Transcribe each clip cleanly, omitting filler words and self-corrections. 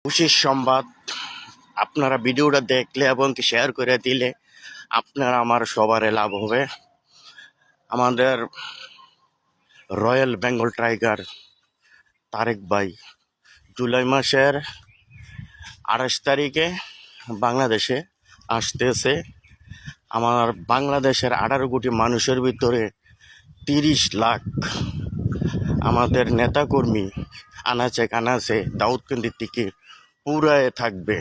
খুশির সংবাদ। আপনারা ভিডিওটা দেখলে এবং কি শেয়ার করে দিলে আপনারা আমার সবারই লাভ হবে। আমাদের রয়্যাল বেঙ্গল টাইগার তারেক ভাই জুলাই মাসের 28 তারিখে বাংলাদেশে আসতেছে। আমার বাংলাদেশের 18 কোটি মানুষের ভিতরে 30 লাখ আমাদের নেতাকর্মী আনাচে কানাচে দাউদকান্দি থেকে পুরায় থাকবে।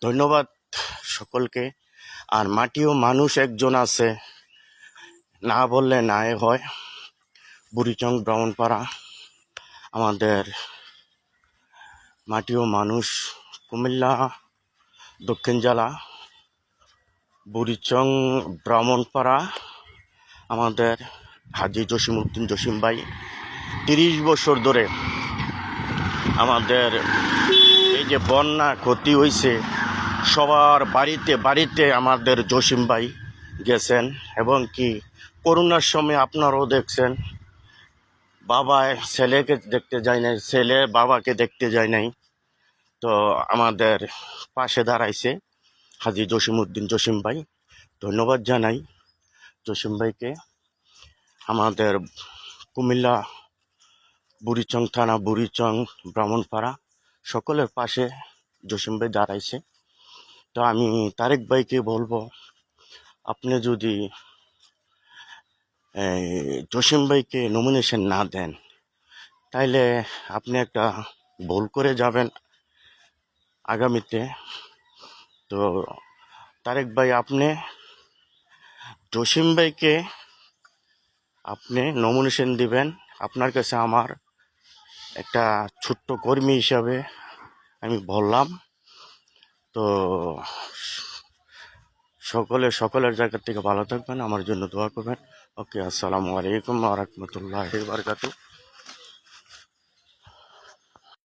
ধন্যবাদ সকলকে। আর মাটিও মানুষ একজন আছে, না বললে নাই হয়, বুড়িচং ব্রাহ্মণপাড়া আমাদের মাটিও মানুষ, কুমিল্লা দক্ষিণ জেলা বুড়িচং ব্রাহ্মণপাড়া আমাদের হাজী জসিমউদ্দিন জসিম ভাই 30 বছর ধরে আমাদের এই যে বন্যা ক্ষতি হয়েছে সবার বাড়িতে বাড়িতে আমাদের জসিম ভাই গেছেন। এবং কি করোনার সময় আপনারাও দেখছেন, বাবা ছেলেকে দেখতে যায় নাই, ছেলে বাবাকে দেখতে যায় নাই, তো আমাদের পাশে দাঁড়াইছে হাজী জসিমউদ্দিন জসিম ভাই। ধন্যবাদ জানাই জসিম ভাইকে। আমাদের কুমিল্লা বুড়িচং থানা, বুড়িচং ব্রাহ্মণপাড়া সকলের পাশে জসিম ভাই দাঁড়াইছে। তো আমি তারেক ভাইকে বলবো, আপনি যদি জসিম ভাইকে নমিনেশন না দেন তাইলে আপনি একটা ভুল করে যাবেন আগামীতে। তো তারেক ভাই, আপনি জসিম ভাইকে আপনি নমিনেশন দিবেন। আপনার কাছে আমার একটা ছোট্ট কর্মী হিসাবে আমি বললাম। তো সকলের জায়গা থেকে ভালো থাকবেন, আমার জন্য দোয়া করবেন। ওকে, আসসালামু আলাইকুম ওয়া রাহমাতুল্লাহি ওয়া বারাকাতুহু।